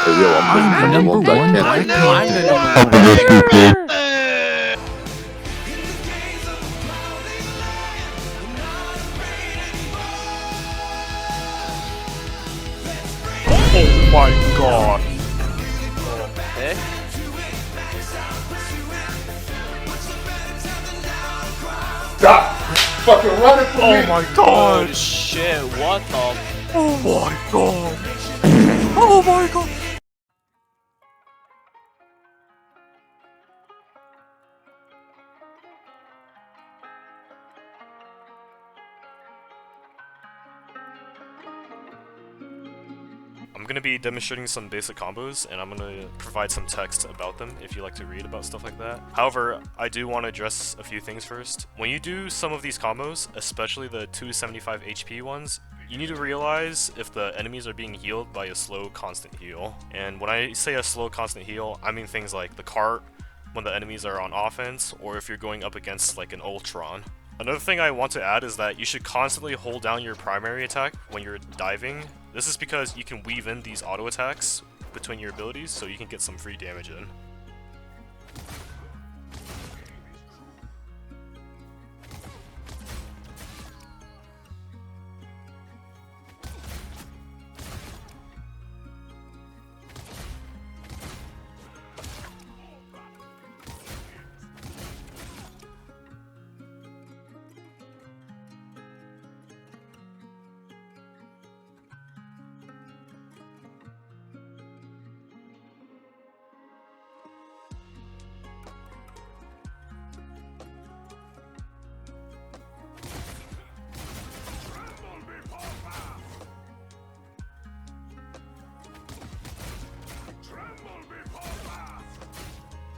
Hey, yo, I'm number Black one Panther. Black Panther. Oh my god. Eh? Stop fucking running from Oh me! my Oh god. shit, what the? Oh my god. Oh my god. I'm going to be demonstrating some basic combos, and I'm going to provide some text about them if you like to read about stuff like that. However, I do want to address a few things first. When you do some of these combos, especially the 275 HP ones, you need to realize if the enemies are being healed by a slow, constant heal. And when I say a slow, constant heal, I mean things like the cart when the enemies are on offense, or if you're going up against like an Ultron. Another thing I want to add is that you should constantly hold down your primary attack when you're diving. This is because you can weave in these auto attacks between your abilities so you can get some free damage in.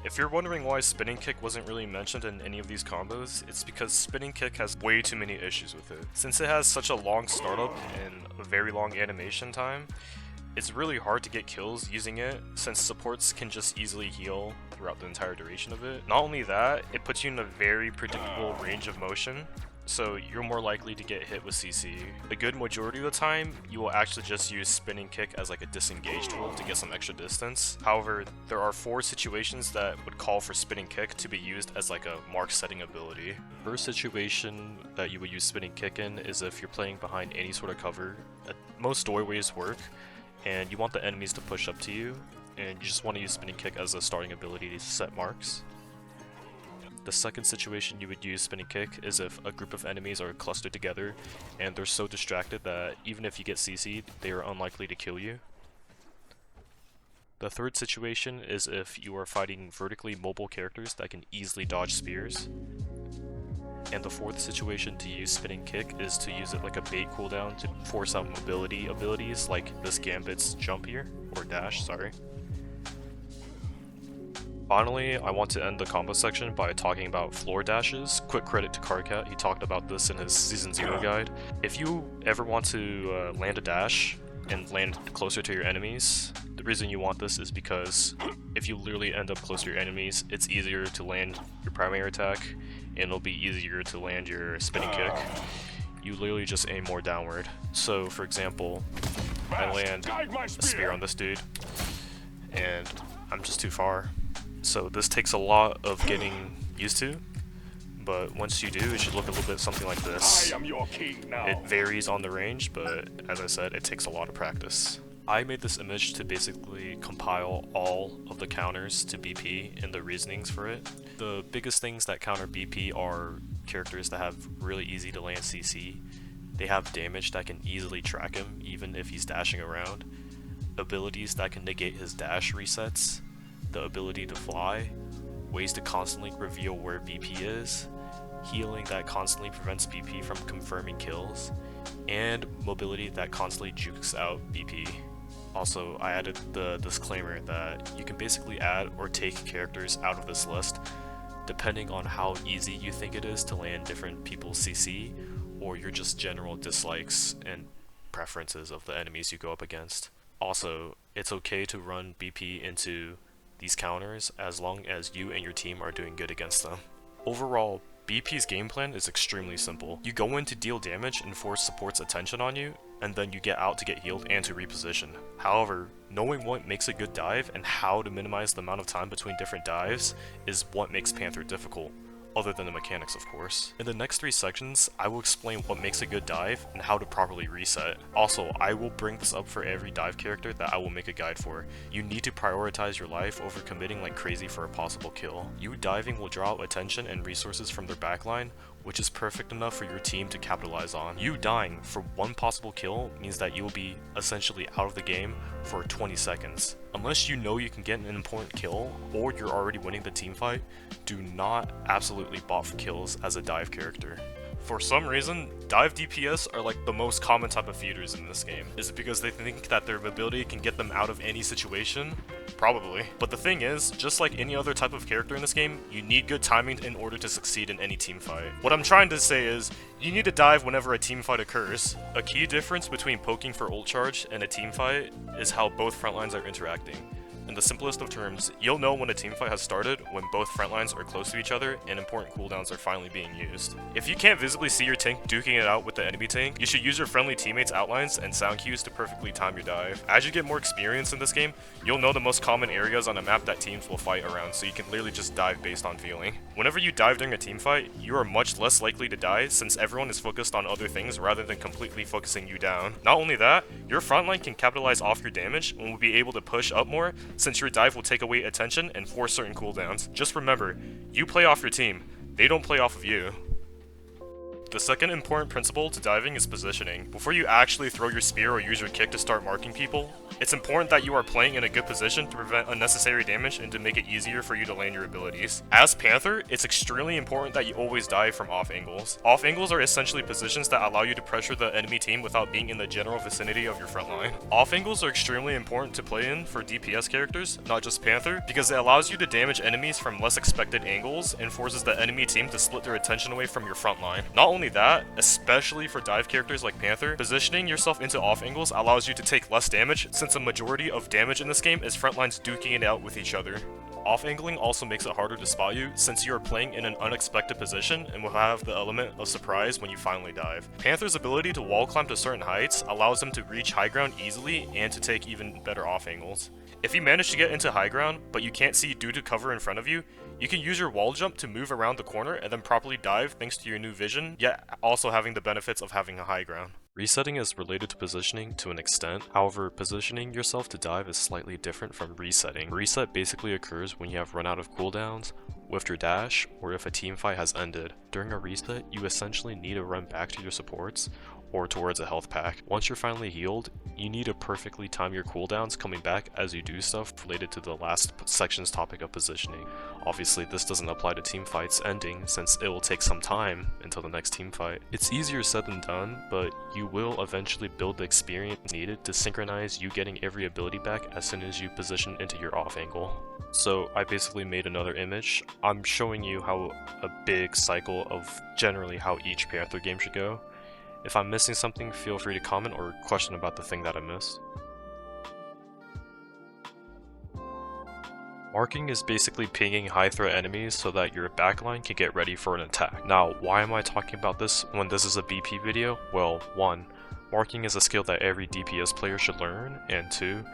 If you're wondering why Spinning Kick wasn't really mentioned in any of these combos, it's because Spinning Kick has way too many issues with it. Since it has such a long startup and a very long animation time, it's really hard to get kills using it, since supports can just easily heal throughout the entire duration of it. Not only that, it puts you in a very predictable range of motion, so you're more likely to get hit with CC. A good majority of the time, you will actually just use Spinning Kick as like a disengage tool to get some extra distance. However, there are 4 situations that would call for Spinning Kick to be used as like a mark setting ability. First situation that you would use Spinning Kick in is if you're playing behind any sort of cover. Most doorways work, and you want the enemies to push up to you, and you just want to use Spinning Kick as a starting ability to set marks. The second situation you would use Spinning Kick is if a group of enemies are clustered together and they're so distracted that even if you get CC'd, they are unlikely to kill you. The third situation is if you are fighting vertically mobile characters that can easily dodge spears. And the fourth situation to use Spinning Kick is to use it like a bait cooldown to force out mobility abilities like this Gambit's jump here, or dash, sorry. Finally, I want to end the combo section by talking about floor dashes. Quick credit to Carcat, he talked about this in his Season 0 guide. If you ever want to land a dash and land closer to your enemies, the reason you want this is because if you literally end up closer to your enemies, it's easier to land your primary attack, and it'll be easier to land your Spinning Kick. You literally just aim more downward. So, for example, I land a spear on this dude, and I'm just too far. So this takes a lot of getting used to, but once you do, it should look a little bit something like this. It varies on the range, but as I said, it takes a lot of practice. I made this image to basically compile all of the counters to BP and the reasonings for it. The biggest things that counter BP are characters that have really easy to land CC. They have damage that can easily track him even if he's dashing around. Abilities that can negate his dash resets. The ability to fly, ways to constantly reveal where BP is, healing that constantly prevents BP from confirming kills, and mobility that constantly jukes out BP. Also, I added the disclaimer that you can basically add or take characters out of this list depending on how easy you think it is to land different people's CC, or your just general dislikes and preferences of the enemies you go up against. Also, it's okay to run BP into these counters as long as you and your team are doing good against them. Overall, BP's game plan is extremely simple. You go in to deal damage and force support's attention on you, and then you get out to get healed and to reposition. However, Knowing what makes a good dive and how to minimize the amount of time between different dives is what makes Panther difficult, other than the mechanics of course. In the next 3 sections, I will explain what makes a good dive and how to properly reset. Also, I will bring this up for every dive character that I will make a guide for. You need to prioritize your life over committing like crazy for a possible kill. You diving will draw out attention and resources from their backline, which is perfect enough for your team to capitalize on. You dying for 1 possible kill means that you will be essentially out of the game for 20 seconds. Unless you know you can get an important kill, or you're already winning the team fight, do not absolutely bot for kills as a dive character. For some reason, dive DPS are like the most common type of feeders in this game. Is it because they think that their ability can get them out of any situation? Probably. But the thing is, just like any other type of character in this game, you need good timing in order to succeed in any team fight. What I'm trying to say is, you need to dive whenever a team fight occurs. A key difference between poking for ult charge and a team fight is how both front lines are interacting. In the simplest of terms, you'll know when a teamfight has started when both front lines are close to each other and important cooldowns are finally being used. If you can't visibly see your tank duking it out with the enemy tank, you should use your friendly teammates' outlines and sound cues to perfectly time your dive. As you get more experience in this game, you'll know the most common areas on a map that teams will fight around, so you can literally just dive based on feeling. Whenever you dive during a teamfight, you are much less likely to die since everyone is focused on other things rather than completely focusing you down. Not only that, your frontline can capitalize off your damage and will be able to push up more since your dive will take away attention and force certain cooldowns. Just remember, you play off your team, they don't play off of you. The second important principle to diving is positioning. Before you actually throw your spear or use your kick to start marking people, it's important that you are playing in a good position to prevent unnecessary damage and to make it easier for you to land your abilities. As Panther, it's extremely important that you always dive from off angles. Off angles are essentially positions that allow you to pressure the enemy team without being in the general vicinity of your front line. Off angles are extremely important to play in for DPS characters, not just Panther, because it allows you to damage enemies from less expected angles and forces the enemy team to split their attention away from your front line. Not only that, especially for dive characters like Panther, positioning yourself into off angles allows you to take less damage since a majority of damage in this game is front lines duking it out with each other. Off angling also makes it harder to spot you since you are playing in an unexpected position and will have the element of surprise when you finally dive. Panther's ability to wall climb to certain heights allows him to reach high ground easily and to take even better off angles. If you manage to get into high ground, but you can't see due to cover in front of you, you can use your wall jump to move around the corner and then properly dive thanks to your new vision, yet also having the benefits of having a high ground. Resetting is related to positioning to an extent, however, positioning yourself to dive is slightly different from resetting. Reset basically occurs when you have run out of cooldowns, with your dash, or if a team fight has ended. During a reset, you essentially need to run back to your supports or towards a health pack. Once you're finally healed, you need to perfectly time your cooldowns coming back as you do stuff related to the last section's topic of positioning. Obviously, this doesn't apply to team fights ending since it will take some time until the next team fight. It's easier said than done, but you will eventually build the experience needed to synchronize you getting every ability back as soon as you position into your off angle. So I basically made another image. I'm showing you how a big cycle of generally how each Panther game should go. If I'm missing something, feel free to comment or question about the thing that I missed. Marking is basically pinging high threat enemies so that your backline can get ready for an attack. Now, why am I talking about this when this is a BP video? Well, 1. Marking is a skill that every DPS player should learn, and 2.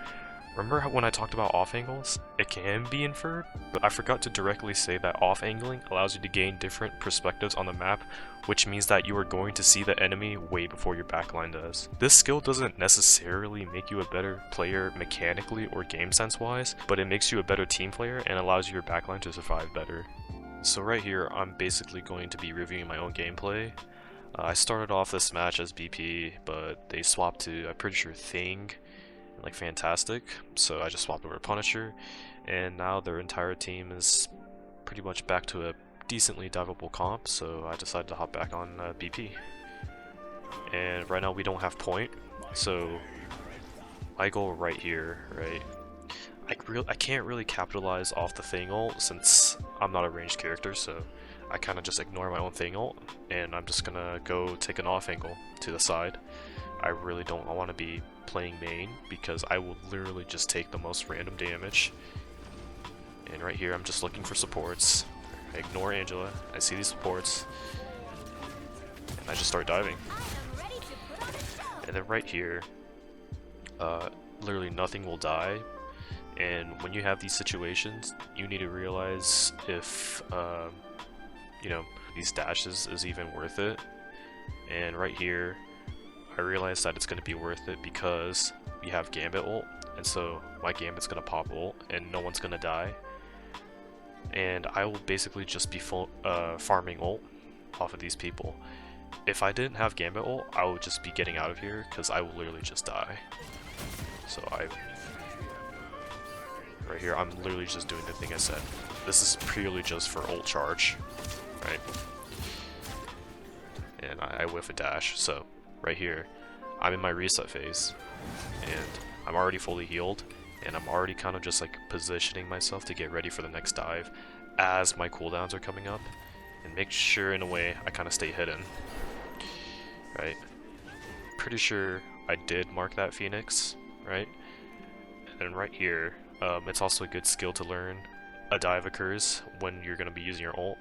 Remember when I talked about off angles? It can be inferred, but I forgot to directly say that off angling allows you to gain different perspectives on the map, which means that you are going to see the enemy way before your backline does. This skill doesn't necessarily make you a better player mechanically or game sense wise, but it makes you a better team player and allows your backline to survive better. So right here, I'm basically going to be reviewing my own gameplay. I started off this match as BP, but they swapped to, I'm pretty sure, Thing. Like Fantastic, so I just swapped over to Punisher, and now their entire team is pretty much back to a decently diveable comp, so I decided to hop back on BP. And right now we don't have point, so I go right here, right? I can't really capitalize off the Thing ult since I'm not a ranged character, so I kind of just ignore my own Thing ult, and I'm just gonna go take an off angle to the side. I really don't want to be playing main because I will literally just take the most random damage. And right here I'm just looking for supports. I ignore Angela, I see these supports, and I just start diving. And then right here, literally nothing will die. And when you have these situations, you need to realize if, you know, these dashes is even worth it. And right here, I realized that it's going to be worth it because we have Gambit ult, and so my Gambit's going to pop ult, and no one's going to die. And I will basically just be farming ult off of these people. If I didn't have Gambit ult, I would just be getting out of here because I will literally just die. So right here, I'm literally just doing the thing I said. This is purely just for ult charge, right? And I whiff a dash, so right here, I'm in my reset phase, and I'm already fully healed, and I'm already kind of just like positioning myself to get ready for the next dive as my cooldowns are coming up, and make sure in a way I kind of stay hidden, right? Pretty sure I did mark that Phoenix, right? And right here, it's also a good skill to learn. A dive occurs when you're going to be using your ult.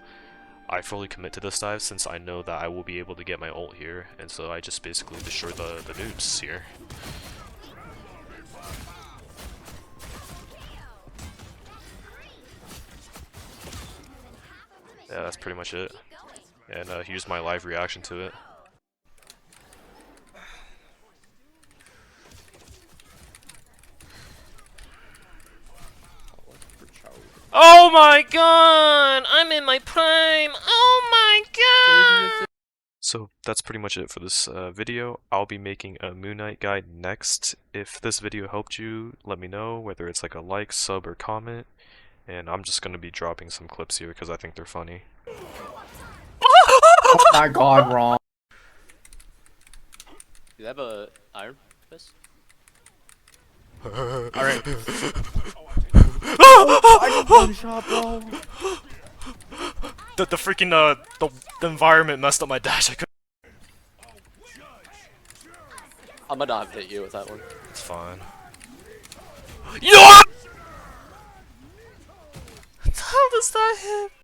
I fully commit to this dive since I know that I will be able to get my ult here, and so I just basically destroy the noobs here. Yeah, that's pretty much it. And here's my live reaction to it. Oh my god! I'm in my prime! Oh my god! So that's pretty much it for this video. I'll be making a Moon Knight guide next. If this video helped you, let me know, whether it's like a like, sub, or comment. And I'm just going to be dropping some clips here because I think they're funny. Oh my god, wrong. Do you have a iron fist? Alright. The freaking the environment messed up my dash. I couldn't. I'm gonna not hit you with that one. It's fine. Yeah! How does that hit?